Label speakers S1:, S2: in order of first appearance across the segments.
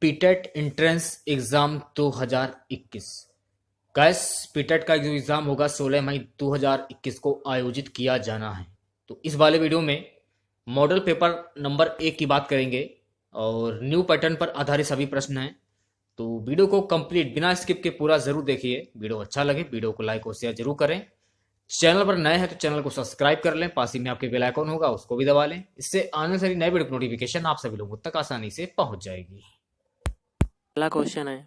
S1: PTET entrance exam 2021। Gas PTET का जो exam होगा 16 मई 2021 को आयोजित किया जाना है। तो इस वाले वीडियो में मॉडल पेपर नंबर 1 की बात करेंगे और न्यू पैटर्न पर आधारित सभी प्रश्न हैं। तो वीडियो को कंप्लीट बिना स्किप के पूरा जरूर देखिए। वीडियो अच्छा लगे वीडियो को लाइक और शेयर जरूर करें। चैनल पर नए हैं तो चैनल को सब्सक्राइब कर लें, पास ही में आपके बेल आइकन होगा उसको भी दबा लें। इससे आने वाली नए वीडियो की नोटिफिकेशन आप सभी लोगों तक आसानी से पहुंच जाएगी।
S2: पहला क्वेश्चन है,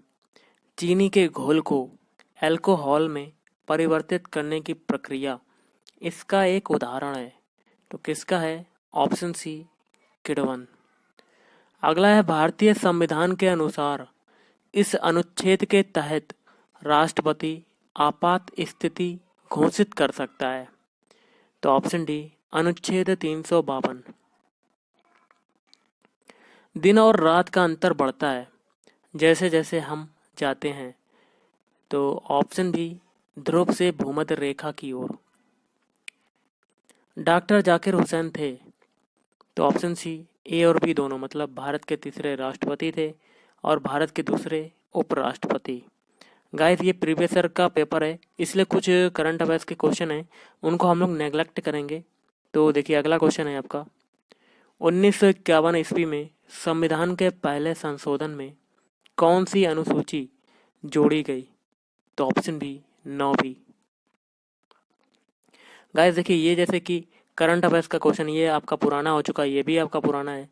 S2: चीनी के घोल को अल्कोहल में परिवर्तित करने की प्रक्रिया इसका एक उदाहरण है। तो किसका है? ऑप्शन सी, किण्वन। अगला है, भारतीय संविधान के अनुसार इस अनुच्छेद के तहत राष्ट्रपति आपात स्थिति घोषित कर सकता है। तो ऑप्शन डी, अनुच्छेद 352। दिन और रात का अंतर बढ़ता है जैसे जैसे हम जाते हैं। तो ऑप्शन बी, ध्रुव से भूमध्य रेखा की ओर। डॉक्टर जाकिर हुसैन थे। तो ऑप्शन सी, ए और बी दोनों, मतलब भारत के तीसरे राष्ट्रपति थे और भारत के दूसरे उपराष्ट्रपति। गाइस ये प्रीवियस ईयर का पेपर है, इसलिए कुछ करंट अफेयर्स के क्वेश्चन हैं उनको हम लोग नेग्लेक्ट करेंगे। तो देखिए अगला क्वेश्चन है आपका, 1951 ईस्वी में संविधान के पहले संशोधन में कौन सी अनुसूची जोड़ी गई? तो ऑप्शन बी, 9वीं। गाइस देखिए ये जैसे कि करंट अफेयर्स का क्वेश्चन, ये आपका पुराना हो चुका है, ये भी आपका पुराना है।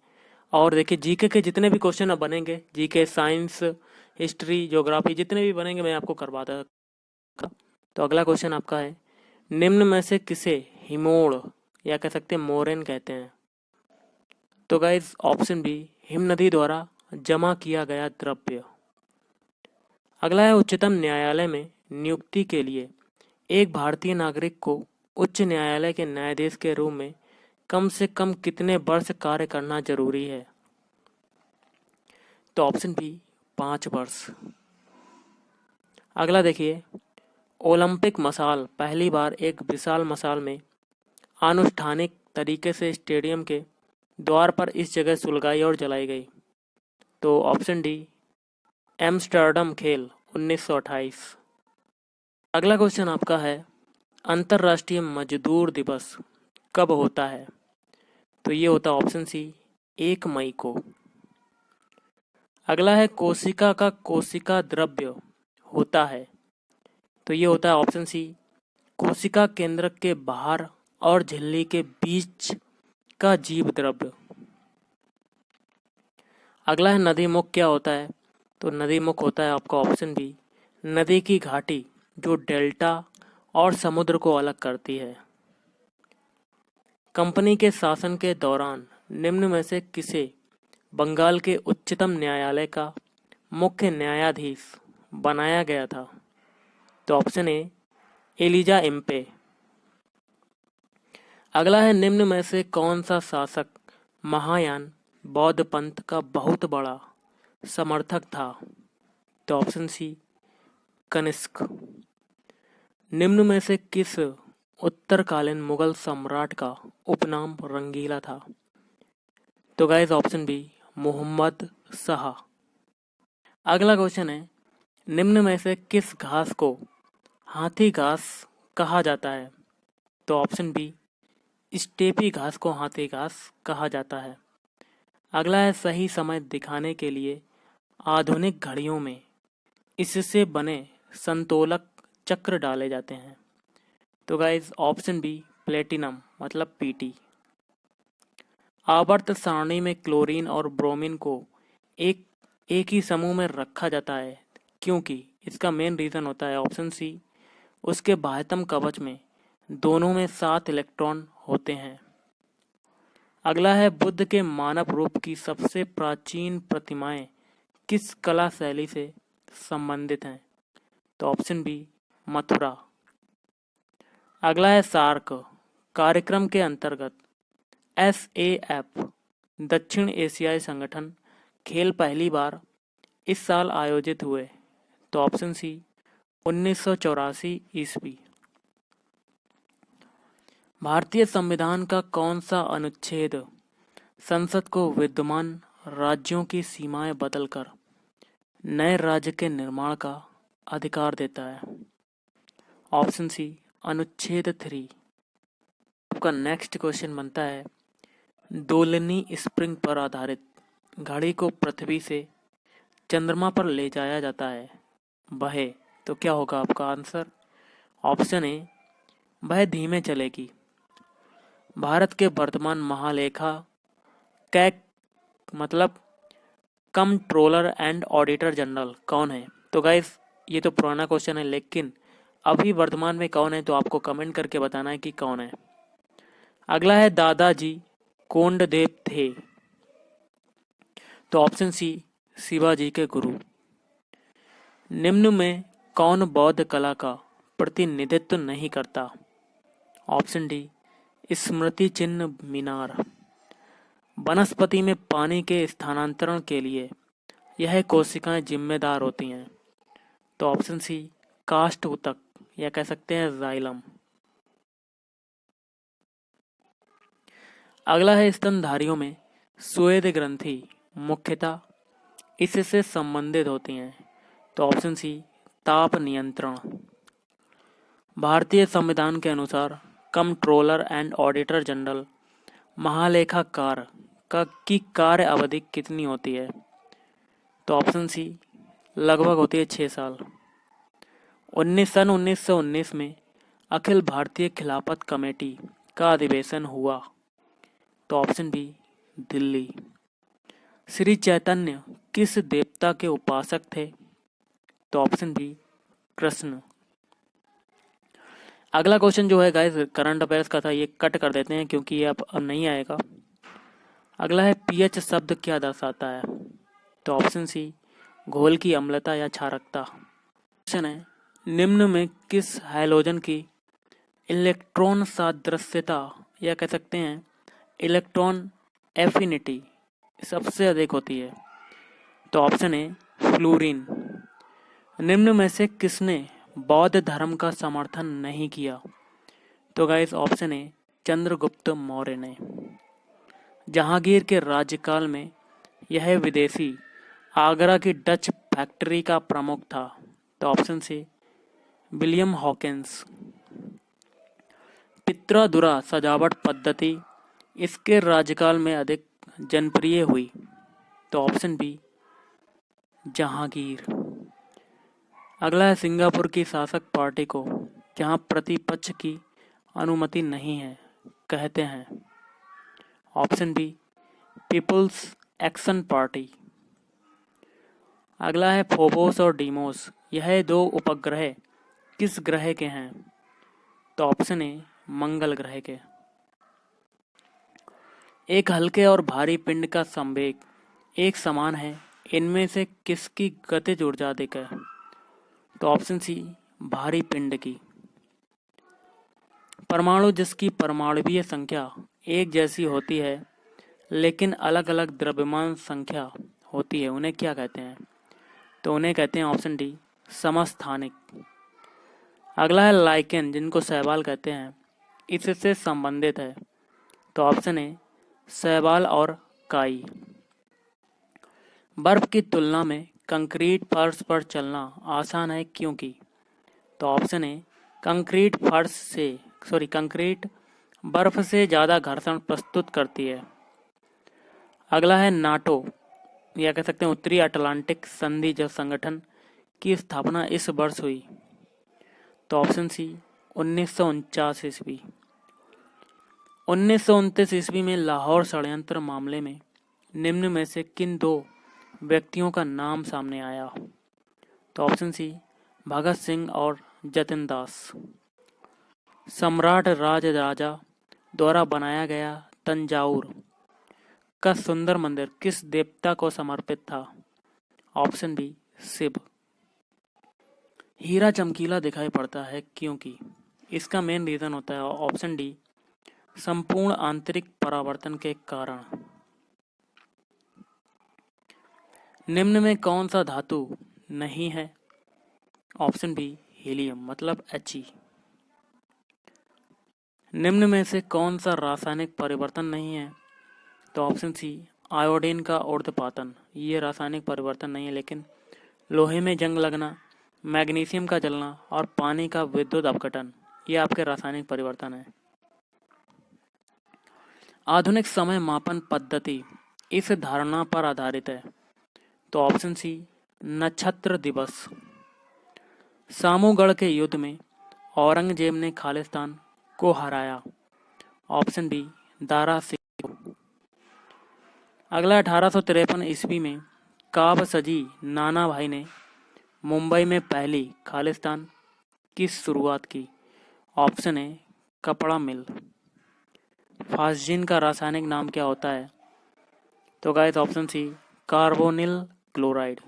S2: और देखिए जीके के जितने भी क्वेश्चन अब बनेंगे, जीके, साइंस, हिस्ट्री, ज्योग्राफी, जितने भी बनेंगे मैं आपको करवाता। तो अगला क्वेश्चन आपका है, निम्न में से किसे हिमोड़ या कह सकते हैं मोरेन कहते हैं? तो गाइस ऑप्शन बी, हिम नदी द्वारा जमा किया गया द्रव्य। अगला है, उच्चतम न्यायालय में नियुक्ति के लिए एक भारतीय नागरिक को उच्च न्यायालय के न्यायाधीश के रूप में कम से कम कितने वर्ष कार्य करना जरूरी है? तो ऑप्शन बी, 5 वर्ष। अगला देखिए, ओलंपिक मशाल पहली बार एक विशाल मशाल में आनुष्ठानिक तरीके से स्टेडियम के द्वार पर इस जगह सुलगाई और जलाई गई। तो ऑप्शन डी, एम्स्टर्डम खेल 1928। अगला क्वेश्चन आपका है, अंतर्राष्ट्रीय मजदूर दिवस कब होता है? तो ये होता है ऑप्शन सी, 1 मई को। अगला है, कोशिका का कोशिका द्रव्य होता है। तो ये होता है ऑप्शन सी, कोशिका केंद्रक के बाहर और झिल्ली के बीच का जीव द्रव्य। अगला है, नदी मुख क्या होता है? तो नदी मुख होता है आपका ऑप्शन बी, नदी की घाटी जो डेल्टा और समुद्र को अलग करती है। कंपनी के शासन के दौरान निम्न में से किसे बंगाल के उच्चतम न्यायालय का मुख्य न्यायाधीश बनाया गया था? तो ऑप्शन ए, एलिजा इम्पे। अगला है, निम्न में से कौन सा शासक महायान बौद्ध पंथ का बहुत बड़ा समर्थक था? तो ऑप्शन सी, कनिष्क। निम्न में से किस उत्तरकालीन मुगल सम्राट का उपनाम रंगीला था? तो guys option B, Mohammad Shah. अगला क्वेश्चन है, निम्न में से किस घास को हाथी घास कहा जाता है? तो ऑप्शन बी, स्टेपी घास को हाथी घास कहा जाता है। अगला है, सही समय दिखाने के लिए आधुनिक घड़ियों में इससे बने संतोलक चक्र डाले जाते हैं। तो गाइस ऑप्शन बी, प्लेटिनम मतलब पीटी। आवर्त सारणी में क्लोरीन और ब्रोमीन को एक एक ही समूह में रखा जाता है क्योंकि इसका मेन रीजन होता है ऑप्शन सी, उसके बाह्यतम कवच में दोनों में 7 इलेक्ट्रॉन होते हैं। अगला है, बुद्ध के मानव रूप की सबसे प्राचीन प्रतिमाएं किस कला शैली से संबंधित हैं? तो ऑप्शन बी, मथुरा। अगला है, सार्क कार्यक्रम के अंतर्गत SAF दक्षिण एशियाई संगठन खेल पहली बार इस साल आयोजित हुए। तो ऑप्शन सी, 1984 ईस्वी। भारतीय संविधान का कौन सा अनुच्छेद संसद को विद्यमान राज्यों की सीमाएं बदलकर नए राज्य के निर्माण का अधिकार देता है? ऑप्शन सी अनुच्छेद 3। आपका नेक्स्ट क्वेश्चन बनता है, दोलनी स्प्रिंग पर आधारित घड़ी को पृथ्वी से चंद्रमा पर ले जाया जाता है, वह तो क्या होगा आपका आंसर? ऑप्शन ए वह धीमे चलेगी। भारत के वर्तमान महालेखा कैक मतलब कंट्रोलर एंड ऑडिटर जनरल कौन है? तो गाइस ये तो पुराना क्वेश्चन है, लेकिन अभी वर्तमान में कौन है तो आपको कमेंट करके बताना है कि कौन है। अगला है दादाजी कोंडदेव थे, तो ऑप्शन सी शिवाजी के गुरु। निम्न में कौन बौद्ध कला का प्रतिनिधित्व नहीं करता? ऑप्शन डी स्मृति चिन्ह मीनार। वनस्पति में पानी के स्थानांतरण के लिए यह कोशिकाएं जिम्मेदार होती हैं, तो ऑप्शन सी काष्ठ ऊतक या कह सकते हैं जाइलम। अगला है स्तनधारियों में स्वेद ग्रंथि मुख्यतः इससे संबंधित होती हैं, तो ऑप्शन सी ताप नियंत्रण। भारतीय संविधान के अनुसार कंट्रोलर एंड ऑडिटर जनरल महालेखाकार की कार्य अवधि कितनी होती है? तो ऑप्शन सी लगभग होती है 6 साल। 1919 में अखिल भारतीय खिलाफत कमेटी का अधिवेशन हुआ, तो ऑप्शन बी दिल्ली। श्री चैतन्य किस देवता के उपासक थे? तो ऑप्शन बी कृष्ण। अगला क्वेश्चन जो है गाइस करंट अफेयर्स का था, ये कट कर देते हैं क्योंकि ये अब नहीं आएगा। अगला है पीएच शब्द क्या दर्शाता है? तो ऑप्शन सी घोल की अम्लता या क्षारकता। क्वेश्चन है निम्न में किस हैलोजन की इलेक्ट्रॉन सादृश्यता या कह सकते हैं इलेक्ट्रॉन एफिनिटी सबसे अधिक होती है? तो ऑप्शन ए फ्लोरीन। निम्न में से किसने बौद्ध धर्म का समर्थन नहीं किया? तो guys option A Chandragupta Maurya ने। जहांगीर के राज्यकाल में यह विदेशी आगरा की डच फैक्ट्री का प्रमुख था, तो ऑप्शन सी विलियम हॉकिंस। पित्रादुरा सजावट पद्धति इसके राज्यकाल में अधिक जनप्रिय हुई, तो ऑप्शन बी जहांगीर। अगला है सिंगापुर की शासक पार्टी को जहां प्रतिपक्ष की अनुमति नहीं है कहते हैं? Option B people's action party. अगला है फोबोस और डीमोस, यह दो उपग्रह किस ग्रह के हैं? तो ऑप्शन ए मंगल ग्रह के। एक हल्के और भारी पिंड का संवेग एक समान है, इनमें से किसकी गतिज ऊर्जा अधिक है? तो ऑप्शन सी भारी पिंड की। परमाणु जिसकी परमाणुवीय संख्या एक जैसी होती है लेकिन अलग अलग द्रव्यमान संख्या होती है, उन्हें क्या कहते हैं? तो उन्हें कहते हैं ऑप्शन डी समस्थानिक। अगला है लाइकेन जिनको शैवाल कहते हैं, इससे संबंधित है, तो ऑप्शन ए शैवाल और काई। बर्फ की तुलना में कंक्रीट फर्श पर चलना आसान है क्योंकि? तो ऑप्शन ए कंक्रीट बर्फ से ज़्यादा घर्षण प्रस्तुत करती है। अगला है नाटो या कह सकते हैं उत्तरी अटलांटिक संधि जल संगठन की स्थापना इस वर्ष हुई, तो ऑप्शन सी 1949 ईस्वी। 1929 ईस्वी में लाहौर षड्यंत्र मामले में निम्न में से किन दो व्यक्तियों का नाम सामने आया? तो ऑप्शन सी भगत सिंह और जतिन दास। सम्राट राजराजा द्वारा बनाया गया तंजावुर का सुंदर मंदिर किस देवता को समर्पित था? Option B Shiv. हीरा चमकीला दिखाई पड़ता है क्योंकि? इसका मेन रीजन होता है ऑप्शन डी संपूर्ण आंतरिक परावर्तन के कारण। निम्न में कौन सा धातु नहीं है? ऑप्शन बी हीलियम मतलब He। निम्न में से कौन सा रासायनिक परिवर्तन नहीं है? तो ऑप्शन सी आयोडीन का ऊर्ध्वपातन। ये रासायनिक परिवर्तन नहीं है लेकिन लोहे में जंग लगना, मैग्नीशियम का जलना और पानी का विद्युत अपघटन, ये आपके रासायनिक परिवर्तन है। आधुनिक समय मापन पद्धति इस धारणा पर आधारित है। तो ऑप्शन सी, नक्षत्र दिवस। सामूगढ़ के युद्ध में औरंगजेब ने खालिस्तान को हराया। Option B, Dara Singh. अगला 1853 ईस्वी में काब सजी नाना भाई ने मुंबई में पहली खालिस्तान की शुरुआत की। ऑप्शन ए, कपड़ा मिल। फास्जिन का रासायनिक नाम क्या होता है? तो guys option C, carbonyl chloride.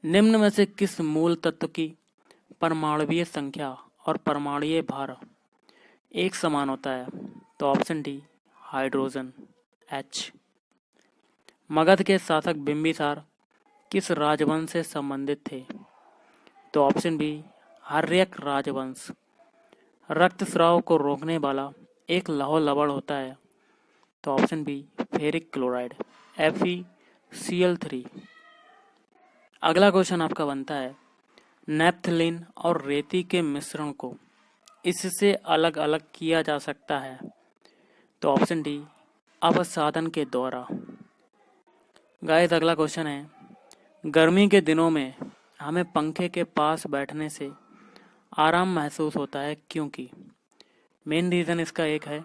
S2: निम्न में से किस मूल तत्व की परमाणुवीय संख्या और परमाणुीय भार एक समान होता है? तो option D, hydrogen, H। Magadh के शासक बिंबिसार किस राजवंश से संबंधित थे? तो ऑप्शन बी, हर्यक राजवंश। रक्तस्राव को रोकने वाला एक लौह लवण होता है। तो option B, ferric chloride, FeCl3। अगला क्वेश्चन आपका बनता है, नेप्थलीन और रेती के मिश्रण को इससे अलग अलग किया जा सकता है। तो ऑप्शन डी, अवसादन के द्वारा। गाइस अगला क्वेश्चन है, गर्मी के दिनों में हमें पंखे के पास बैठने से आराम महसूस होता है, क्योंकि मेन रीज़न इसका एक है,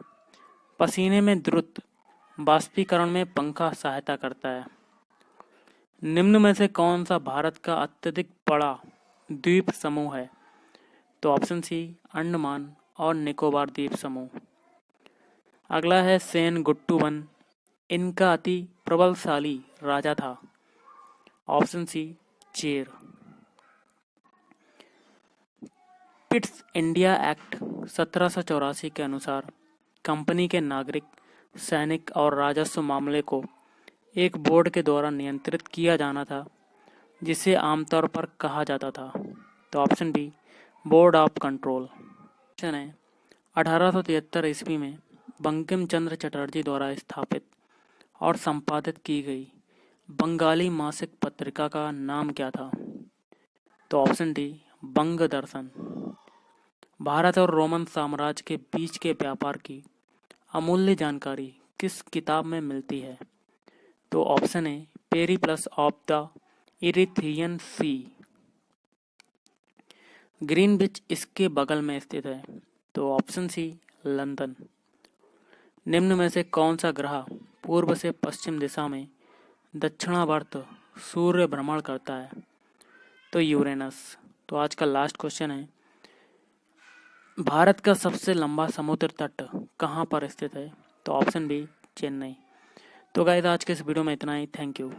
S2: पसीने में द्रुत बाष्पीकरण में पंखा सहायता करता है। निम्न में से कौन सा भारत का अत्यधिक बड़ा द्वीप समूह है? तो ऑप्शन सी, अंडमान और निकोबार द्वीप समूह। अगला है सेनगुट्टू वन, इनका अति प्रबलशाली राजा था। Option C, Chera. Pitt's India Act 1784 के अनुसार कंपनी के नागरिक, सैनिक और राजस्व मामले को एक बोर्ड के द्वारा नियंत्रित किया जाना था, जिसे आमतौर पर कहा जाता था। तो option B, board of control. Option है, 1873 ईस्वी में बंकिम चंद्र चटर्जी द्वारा स्थापित और संपादित की गई बंगाली मासिक पत्रिका का नाम क्या था? तो ऑप्शन डी, बंग दर्शन। भारत और रोमन साम्राज्य के बीच के व्यापार की अमूल्य जानकारी किस किताब में मिलती है? तो option A, Periplus of the Erythraean Sea. Greenwich इसके बगल में स्थित है। तो ऑप्शन सी, लंदन। निम्न में से कौन सा ग्रह पूर्व से पश्चिम दिशा में दक्षिणावर्त सूर्य भ्रमण करता है? तो यूरेनस। तो आज का लास्ट क्वेश्चन है, भारत का सबसे लंबा समुद्र तट कहाँ पर स्थित है? तो ऑप्शन बी, चेन्नई। तो गाइस आज के इस वीडियो में इतना ही। Thank you.